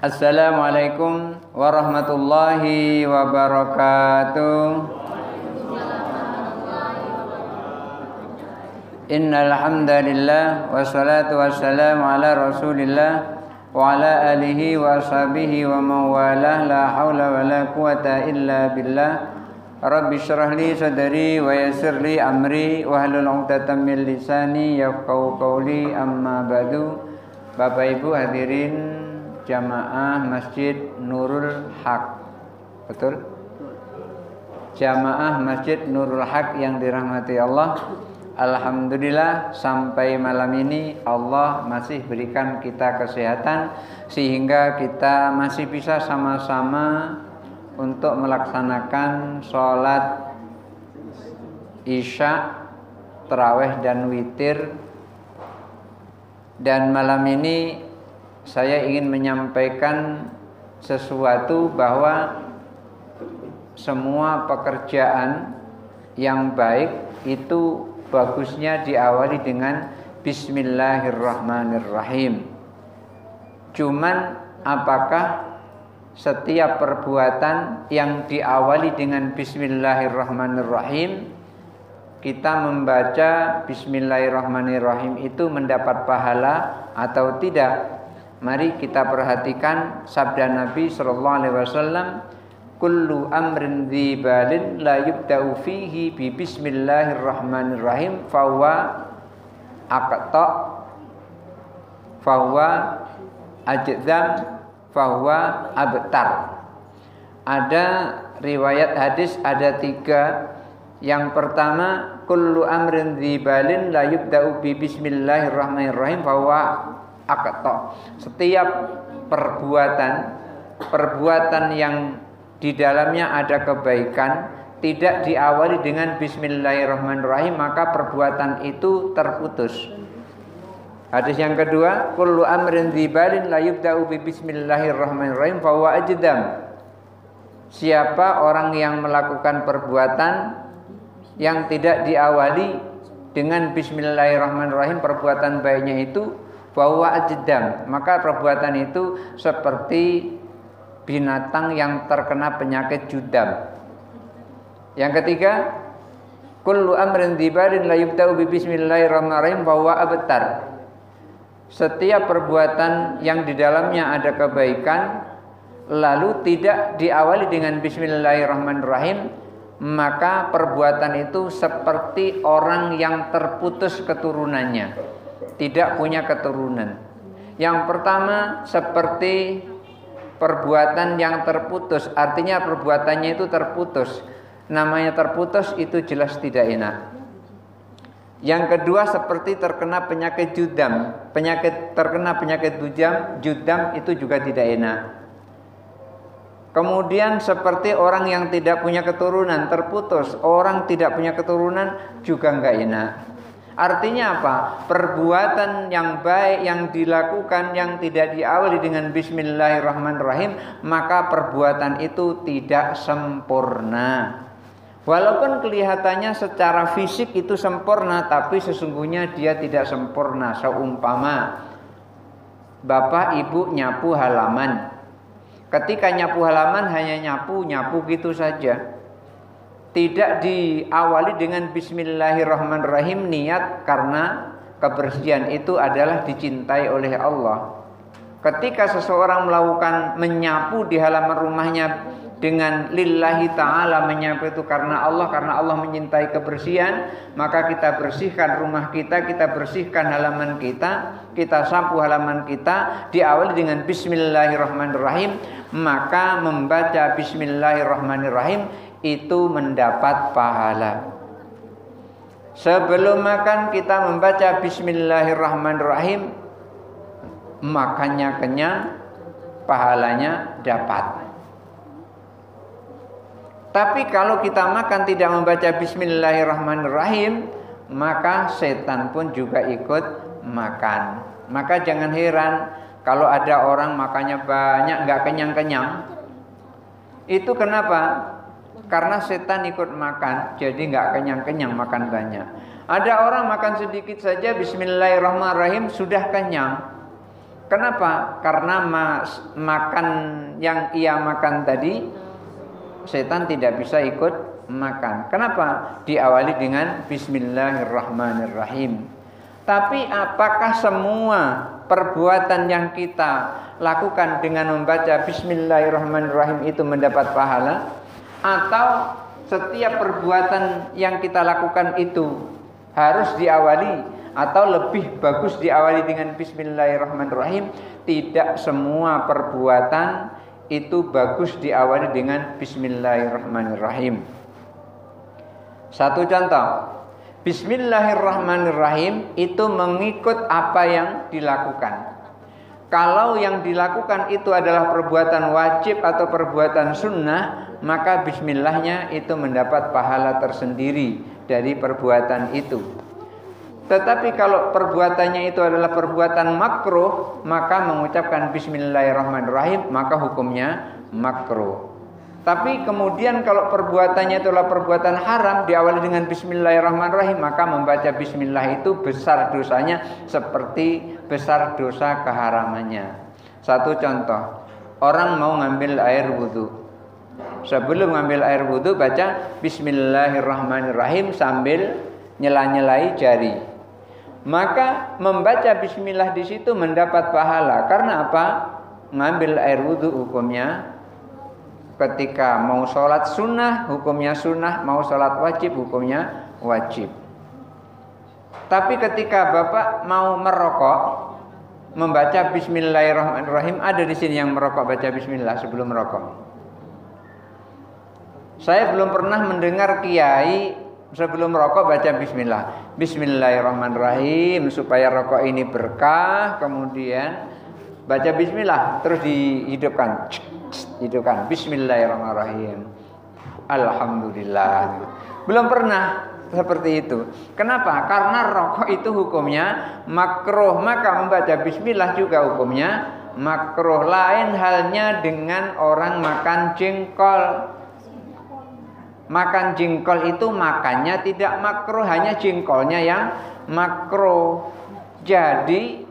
Assalamualaikum warahmatullahi wabarakatuh. Innal hamdalillah wassalatu wassalamu ala Rasulillah wa ala alihi wa ashabihi wa mawalah, la haula wala quwata illa billah. Rabbi shrah li sadri wa yassir li amri wa hlul 'uqdatam min lisani yafqahu qawli, amma ba'du. Bapak Ibu hadirin jamaah Masjid Nurul Haq. Betul? Jamaah Masjid Nurul Haq yang dirahmati Allah. Alhamdulillah sampai malam ini Allah masih berikan kita kesehatan sehingga kita masih bisa sama-sama untuk melaksanakan sholat Isya, Tarawih dan Witir. Dan malam ini saya ingin menyampaikan sesuatu bahwa semua pekerjaan yang baik itu bagusnya diawali dengan Bismillahirrahmanirrahim. Cuman apakah setiap perbuatan yang diawali dengan Bismillahirrahmanirrahim, kita membaca Bismillahirrahmanirrahim itu mendapat pahala atau tidak? Mari kita perhatikan sabda Nabi SAW, kullu amrin dzibalin la yubda'u fihi bi bismillahirrahmanirrahim fahuwa aqta fahuwa ajzam fahuwa abtar. Ada riwayat hadis ada 3. Yang pertama, kullu amrin dzibalin la yubda'u bi bismillahirrahmanirrahim fahuwa aqta. Setiap perbuatan yang di dalamnya ada kebaikan tidak diawali dengan bismillahirrahmanirrahim, maka perbuatan itu terputus. Hadis yang kedua, kullu amrin dzibalin la yubda'u bi bismillahirrahmanirrahim fahuwa ajdam. Siapa orang yang melakukan perbuatan yang tidak diawali dengan bismillahirrahmanirrahim, perbuatan baiknya itu fahuwa ajdam, maka perbuatan itu seperti binatang yang terkena penyakit judam. Yang ketiga, kullu amrin dzibalin la yubda'u bi bismillahirrahmanirrahim fahuwa abtar. Setiap perbuatan yang di dalamnya ada kebaikan lalu tidak diawali dengan bismillahirrahmanirrahim, maka perbuatan itu seperti orang yang terputus keturunannya, tidak punya keturunan. Yang pertama seperti perbuatan yang terputus, artinya perbuatannya itu terputus. Namanya terputus itu jelas tidak enak. Yang kedua seperti terkena penyakit judam. Terkena penyakit judam itu juga tidak enak. Kemudian seperti orang yang tidak punya keturunan, terputus. Orang tidak punya keturunan juga enggak enak. Artinya apa? Perbuatan yang baik yang dilakukan yang tidak diawali dengan bismillahirrahmanirrahim, maka perbuatan itu tidak sempurna. Walaupun kelihatannya secara fisik itu sempurna, tapi sesungguhnya dia tidak sempurna. Seumpama bapak ibu nyapu halaman. Ketika nyapu halaman hanya nyapu gitu saja, tidak diawali dengan bismillahirrahmanirrahim, niat karena kebersihan itu adalah dicintai oleh Allah. Ketika seseorang melakukan menyapu di halaman rumahnya dengan lillahi ta'ala, menyapu itu karena Allah mencintai kebersihan, maka kita bersihkan rumah kita bersihkan halaman kita sapu halaman kita, diawali dengan bismillahirrahmanirrahim, maka membaca bismillahirrahmanirrahim itu mendapat pahala. Sebelum makan kita membaca bismillahirrahmanirrahim, makannya kenyang, pahalanya dapat. Tapi kalau kita makan tidak membaca bismillahirrahmanirrahim, maka setan pun juga ikut makan. Maka jangan heran kalau ada orang makannya banyak nggak kenyang-kenyang. Itu kenapa? Karena setan ikut makan, jadi nggak kenyang-kenyang makan banyak. Ada orang makan sedikit saja bismillahirrahmanirrahim sudah kenyang. Kenapa? Karena makan yang ia makan tadi, setan tidak bisa ikut makan. Kenapa? Diawali dengan Bismillahirrahmanirrahim. Tapi apakah semua perbuatan yang kita lakukan dengan membaca Bismillahirrahmanirrahim itu mendapat pahala? Atau setiap perbuatan yang kita lakukan itu harus diawali atau lebih bagus diawali dengan Bismillahirrahmanirrahim? Tidak semua perbuatan itu bagus diawali dengan Bismillahirrahmanirrahim. Satu contoh, Bismillahirrahmanirrahim itu mengikut apa yang dilakukan. Kalau yang dilakukan itu adalah perbuatan wajib atau perbuatan sunnah, maka bismillahnya itu mendapat pahala tersendiri dari perbuatan itu. Tetapi kalau perbuatannya itu adalah perbuatan makruh, maka mengucapkan Bismillahirrahmanirrahim maka hukumnya makruh. Tapi kemudian kalau perbuatannya itu adalah perbuatan haram, diawali dengan Bismillahirrahmanirrahim, maka membaca Bismillah itu besar dosanya seperti besar dosa keharamannya. Satu contoh, orang mau ngambil air wudhu. Sebelum ngambil air wudhu baca Bismillahirrahmanirrahim sambil nyela-nyelai jari. Maka membaca bismillah di situ mendapat pahala. Karena apa? Ngambil air wudhu hukumnya ketika mau sholat sunnah, hukumnya sunnah. Mau sholat wajib, hukumnya wajib. Tapi ketika Bapak mau merokok, membaca Bismillahirrahmanirrahim, ada di sini yang merokok baca bismillah sebelum merokok. Saya belum pernah mendengar kiai sebelum rokok baca bismillah. Bismillahirrahmanirrahim supaya rokok ini berkah, kemudian baca bismillah terus dihidupkan. Hidupkan Bismillahirrahmanirrahim. Alhamdulillah. Belum pernah seperti itu. Kenapa? Karena rokok itu hukumnya makruh, maka membaca bismillah juga hukumnya makruh. Lain halnya dengan orang makan jengkol. Makan jengkol itu makannya tidak makruh, hanya jengkolnya yang makruh. Jadi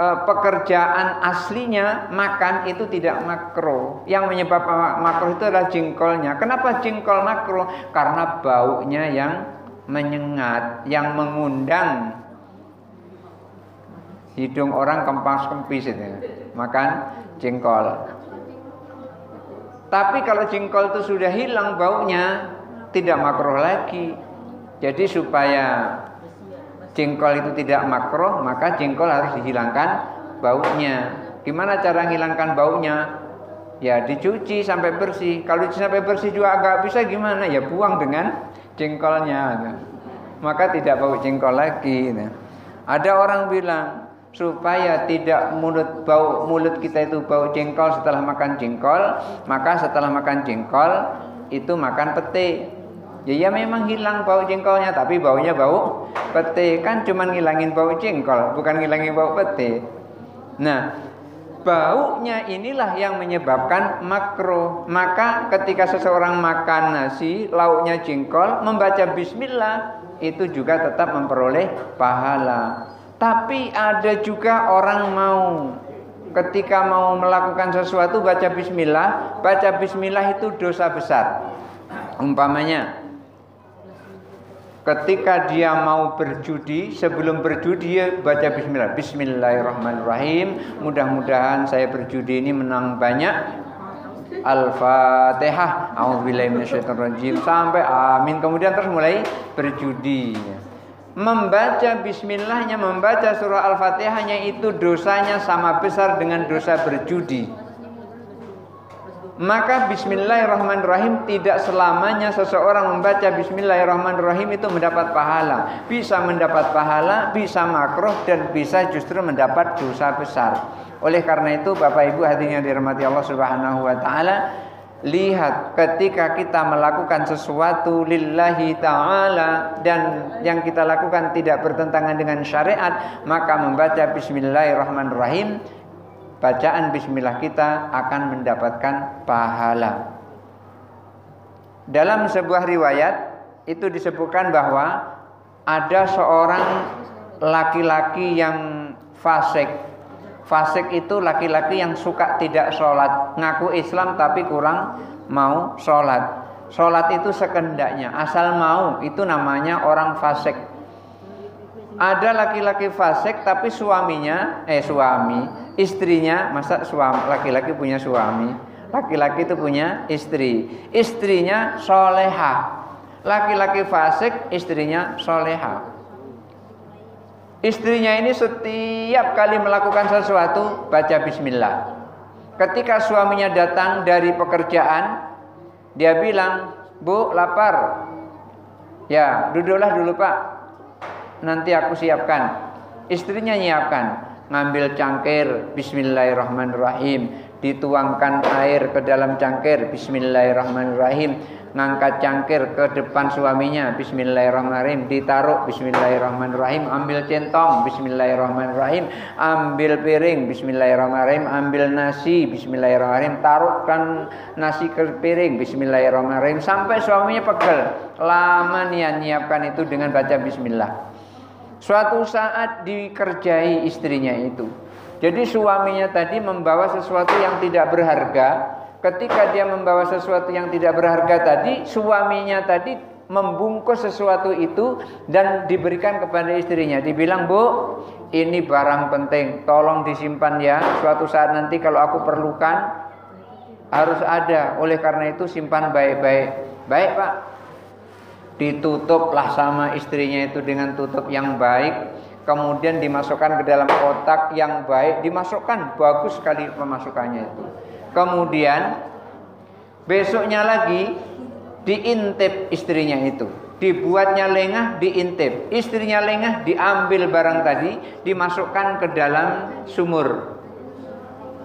pekerjaan aslinya makan itu tidak makruh. Yang menyebabkan makruh itu adalah jengkolnya. Kenapa jengkol makruh? Karena baunya yang menyengat, yang mengundang hidung orang kempas-kempis itu. Makan jengkol. Tapi kalau jengkol itu sudah hilang baunya, tidak makruh lagi. Jadi supaya jengkol itu tidak makruh, maka jengkol harus dihilangkan baunya. Gimana cara menghilangkan baunya? Ya dicuci sampai bersih. Kalau dicuci sampai bersih juga agak bisa, gimana? Ya buang dengan jengkolnya. Maka tidak bau jengkol lagi. Ada orang bilang, supaya tidak mulut kita itu bau jengkol setelah makan jengkol, maka setelah makan jengkol itu makan pete. Ya memang hilang bau jengkolnya, tapi baunya bau pete. Kan cuma ngilangin bau jengkol, bukan ngilangin bau pete. Nah, baunya inilah yang menyebabkan makruh. Maka ketika seseorang makan nasi lauknya jengkol, membaca bismillah itu juga tetap memperoleh pahala. Tapi ada juga orang ketika mau melakukan sesuatu baca bismillah itu dosa besar. Umpamanya ketika dia mau berjudi, sebelum berjudi dia baca bismillah. Bismillahirrahmanirrahim. Mudah-mudahan saya berjudi ini menang banyak. Al-Fatihah. A'udzubillahi minasyaitonirrajim sampai amin. Kemudian terus mulai berjudi. Membaca bismillahnya, membaca surah Al-Fatihahnya itu dosanya sama besar dengan dosa berjudi. Maka bismillahirrahmanirrahim tidak selamanya seseorang membaca bismillahirrahmanirrahim itu mendapat pahala. Bisa mendapat pahala, bisa makruh, dan bisa justru mendapat dosa besar. Oleh karena itu Bapak Ibu hadirin yang dirahmati Allah Subhanahu wa taala, lihat ketika kita melakukan sesuatu lillahi ta'ala dan yang kita lakukan tidak bertentangan dengan syariat, maka membaca bismillahirrahmanirrahim, bacaan bismillah kita akan mendapatkan pahala. Dalam sebuah riwayat itu disebutkan bahwa ada seorang laki-laki yang fasik. Fasik itu laki-laki yang suka tidak sholat, ngaku Islam tapi kurang mau sholat. Sholat itu sekendaknya, asal mau, itu namanya orang fasik. Ada laki-laki fasik tapi istrinya, masa laki-laki punya suami, laki-laki itu punya istri, istrinya solehah. Laki-laki fasik, istrinya solehah. Istrinya ini setiap kali melakukan sesuatu baca bismillah. Ketika suaminya datang dari pekerjaan, dia bilang, "Bu, lapar." "Ya, duduklah dulu, Pak. Nanti aku siapkan." Istrinya nyiapkan, ngambil cangkir, bismillahirrahmanirrahim, dituangkan air ke dalam cangkir, bismillahirrahmanirrahim, ngangkat cangkir ke depan suaminya, bismillahirrahmanirrahim, ditaruh, bismillahirrahmanirrahim, ambil centong, bismillahirrahmanirrahim, ambil piring, bismillahirrahmanirrahim, ambil nasi, bismillahirrahmanirrahim, taruhkan nasi ke piring, bismillahirrahmanirrahim, sampai suaminya pegel. Lama nyiapkan itu dengan baca bismillah. Suatu saat dikerjai istrinya itu. Jadi suaminya tadi membawa sesuatu yang tidak berharga. Ketika dia membawa sesuatu yang tidak berharga tadi, suaminya tadi membungkus sesuatu itu dan diberikan kepada istrinya. Dibilang, "Bu, ini barang penting, tolong disimpan ya. Suatu saat nanti kalau aku perlukan harus ada. Oleh karena itu simpan baik-baik." "Baik, Pak." Ditutuplah sama istrinya itu dengan tutup yang baik. Kemudian dimasukkan ke dalam kotak yang baik. Dimasukkan, bagus sekali pemasukannya itu. Kemudian besoknya lagi diintip istrinya itu. Dibuatnya lengah, diintip. Istrinya lengah, diambil barang tadi, dimasukkan ke dalam sumur.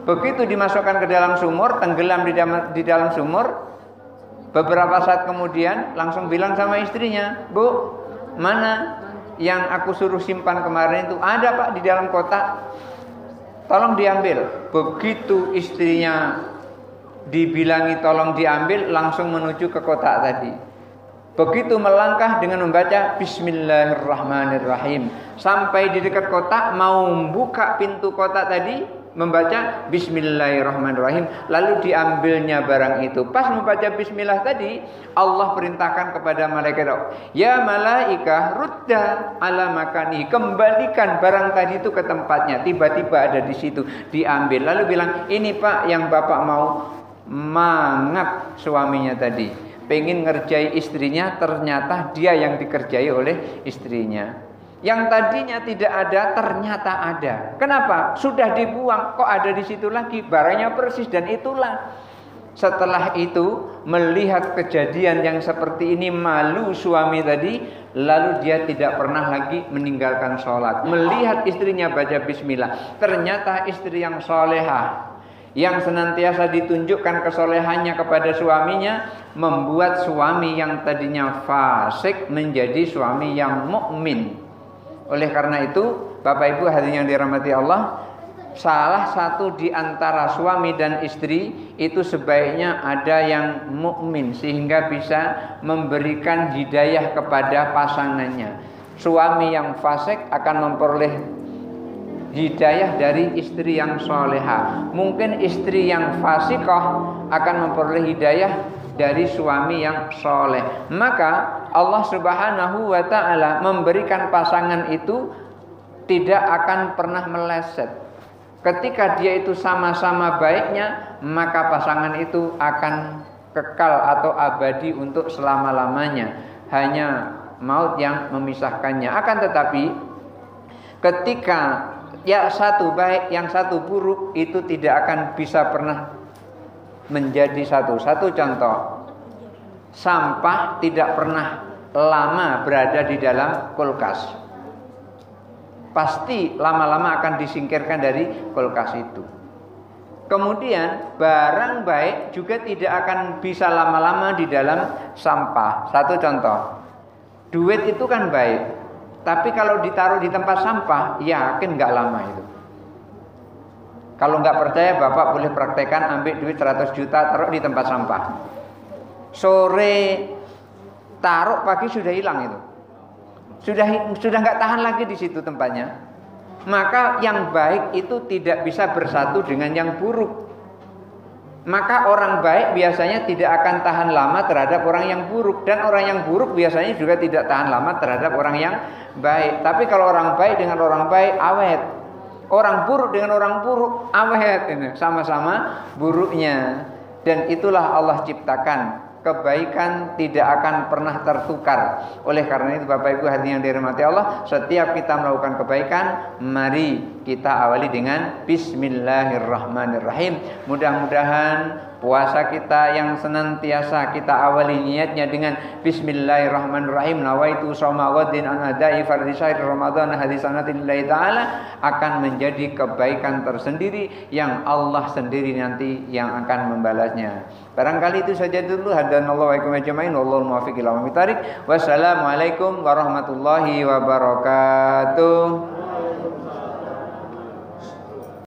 Begitu dimasukkan ke dalam sumur, tenggelam di dalam sumur. Beberapa saat kemudian langsung bilang sama istrinya, "Bu, mana yang aku suruh simpan kemarin itu?" "Ada, Pak, di dalam kotak. Tolong diambil." Begitu istrinya dibilangi tolong diambil, langsung menuju ke kotak tadi. Begitu melangkah dengan membaca bismillahirrahmanirrahim, sampai di dekat kotak, mau buka pintu kotak tadi, membaca bismillahirrahmanirrahim, lalu diambilnya barang itu. Pas membaca bismillah tadi, Allah perintahkan kepada malaikat, "Ya malaikah rudda ala makani." Kembalikan barang tadi itu ke tempatnya. Tiba-tiba ada di situ, diambil. Lalu bilang, "Ini, Pak, yang Bapak mau." Mangap suaminya tadi, pengen ngerjai istrinya, ternyata dia yang dikerjai oleh istrinya. Yang tadinya tidak ada, ternyata ada. Kenapa? Sudah dibuang, kok ada di situ lagi? Barangnya persis, dan itulah. Setelah itu, melihat kejadian yang seperti ini, malu suami tadi, lalu dia tidak pernah lagi meninggalkan sholat. Melihat istrinya baca bismillah, ternyata istri yang solehah, yang senantiasa ditunjukkan kesolehannya kepada suaminya, membuat suami yang tadinya fasik menjadi suami yang mukmin. Oleh karena itu, Bapak Ibu hadirin yang dirahmati Allah, salah satu di antara suami dan istri itu sebaiknya ada yang mukmin, sehingga bisa memberikan hidayah kepada pasangannya. Suami yang fasik akan memperoleh hidayah dari istri yang soleha. Mungkin istri yang fasikoh akan memperoleh hidayah dari suami yang soleh. Maka Allah Subhanahu wa ta'ala memberikan pasangan itu tidak akan pernah meleset. Ketika dia itu sama-sama baiknya, maka pasangan itu akan kekal atau abadi untuk selama-lamanya. Hanya maut yang memisahkannya. Akan tetapi ketika yang satu baik, yang satu buruk, itu tidak akan bisa pernah menjadi satu. Satu contoh, sampah tidak pernah lama berada di dalam kulkas. Pasti lama-lama akan disingkirkan dari kulkas itu. Kemudian barang baik juga tidak akan bisa lama-lama di dalam sampah. Satu contoh, duit itu kan baik, tapi kalau ditaruh di tempat sampah, yakin nggak lama itu. Kalau nggak percaya, Bapak boleh praktekkan, ambil duit 100 juta, taruh di tempat sampah. Sore taruh, pagi sudah hilang itu. Sudah nggak tahan lagi di situ tempatnya. maka yang baik itu tidak bisa bersatu dengan yang buruk. Maka orang baik biasanya tidak akan tahan lama terhadap orang yang buruk, dan orang yang buruk biasanya juga tidak tahan lama terhadap orang yang baik. Tapi kalau orang baik dengan orang baik awet, orang buruk dengan orang buruk awet, ini sama-sama buruknya. Dan itulah Allah ciptakan, kebaikan tidak akan pernah tertukar. Oleh karena itu Bapak Ibu hadirin yang dirahmati Allah, setiap kita melakukan kebaikan, mari kita awali dengan Bismillahirrahmanirrahim. Mudah-mudahan puasa kita yang senantiasa kita awali niatnya dengan Bismillahirrahmanirrahim, nawaitu shauma ghadin an adai fardhi syahr Ramadan hadisanatillah taala, akan menjadi kebaikan tersendiri yang Allah sendiri nanti yang akan membalasnya. Barangkali itu saja dulu. Hadanallahu wa iyyakum ajmain, wallahu muwaffiq ila aqwamit thariq. Wassalamualaikum warahmatullahi wabarakatuh.